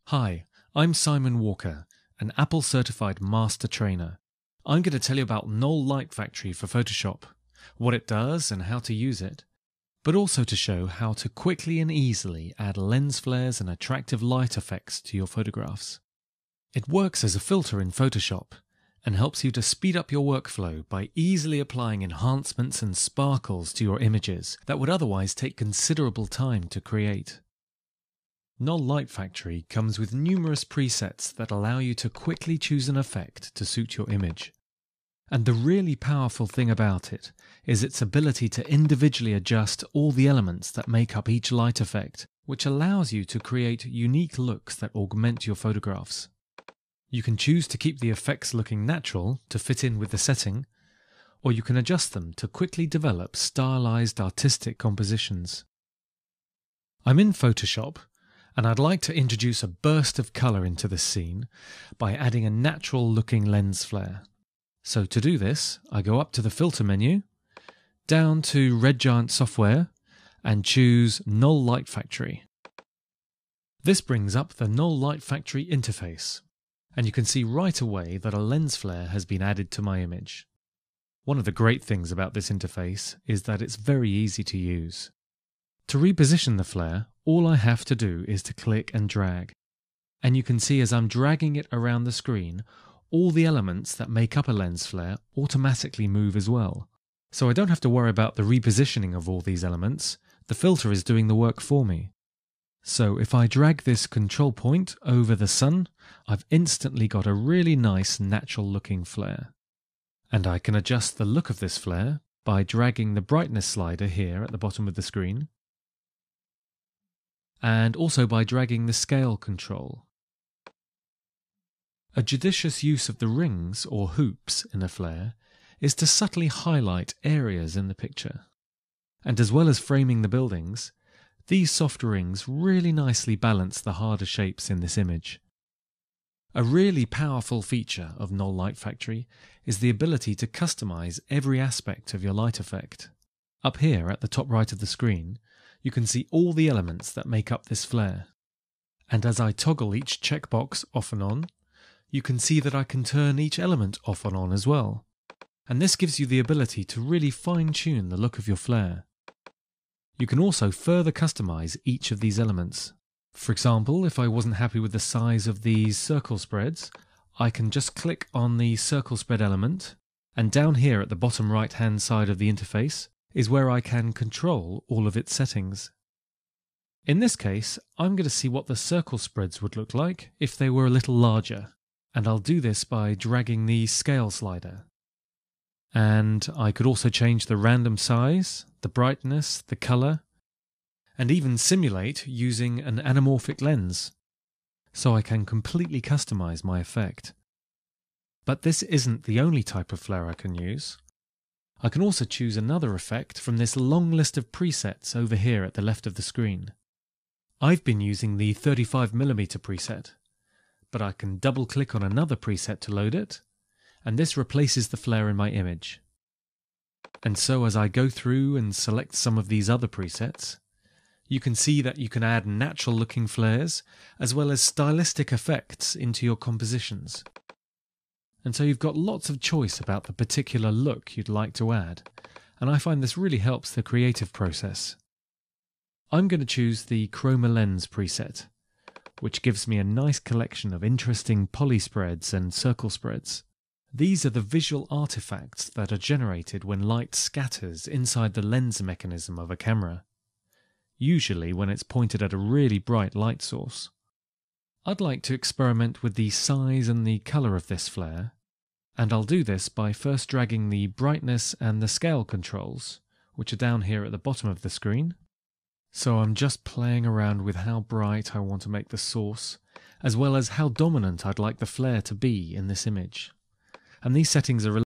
Hi, I'm Simon Walker, an Apple Certified Master Trainer. I'm going to tell you about Knoll Light Factory for Photoshop, what it does and how to use it, but also to show how to quickly and easily add lens flares and attractive light effects to your photographs. It works as a filter in Photoshop and helps you to speed up your workflow by easily applying enhancements and sparkles to your images that would otherwise take considerable time to create. Knoll Light Factory comes with numerous presets that allow you to quickly choose an effect to suit your image. And the really powerful thing about it is its ability to individually adjust all the elements that make up each light effect, which allows you to create unique looks that augment your photographs. You can choose to keep the effects looking natural to fit in with the setting, or you can adjust them to quickly develop stylized artistic compositions. I'm in Photoshop, and I'd like to introduce a burst of colour into the scene by adding a natural-looking lens flare. So to do this, I go up to the Filter menu, down to Red Giant Software, and choose Knoll Light Factory. This brings up the Knoll Light Factory interface, and you can see right away that a lens flare has been added to my image. One of the great things about this interface is that it's very easy to use. To reposition the flare, all I have to do is to click and drag. And you can see as I'm dragging it around the screen, all the elements that make up a lens flare automatically move as well. So I don't have to worry about the repositioning of all these elements, the filter is doing the work for me. So if I drag this control point over the sun, I've instantly got a really nice natural looking flare. And I can adjust the look of this flare by dragging the brightness slider here at the bottom of the screen, and also by dragging the scale control. A judicious use of the rings or hoops in a flare is to subtly highlight areas in the picture. And as well as framing the buildings, these soft rings really nicely balance the harder shapes in this image. A really powerful feature of Knoll Light Factory is the ability to customize every aspect of your light effect. Up here at the top right of the screen, you can see all the elements that make up this flare. And as I toggle each checkbox off and on, you can see that I can turn each element off and on as well. And this gives you the ability to really fine-tune the look of your flare. You can also further customize each of these elements. For example, if I wasn't happy with the size of these circle spreads, I can just click on the circle spread element, and down here at the bottom right-hand side of the interface is where I can control all of its settings. In this case, I'm going to see what the circle spreads would look like if they were a little larger, and I'll do this by dragging the scale slider. And I could also change the random size, the brightness, the colour, and even simulate using an anamorphic lens, so I can completely customize my effect. But this isn't the only type of flare I can use. I can also choose another effect from this long list of presets over here at the left of the screen. I've been using the 35mm preset, but I can double click on another preset to load it, and this replaces the flare in my image. And so as I go through and select some of these other presets, you can see that you can add natural looking flares as well as stylistic effects into your compositions. And so you've got lots of choice about the particular look you'd like to add, and I find this really helps the creative process. I'm going to choose the Chroma Lens preset, which gives me a nice collection of interesting poly spreads and circle spreads. These are the visual artifacts that are generated when light scatters inside the lens mechanism of a camera, usually when it's pointed at a really bright light source. I'd like to experiment with the size and the colour of this flare, and I'll do this by first dragging the brightness and the scale controls, which are down here at the bottom of the screen. So I'm just playing around with how bright I want to make the source, as well as how dominant I'd like the flare to be in this image. And these settings are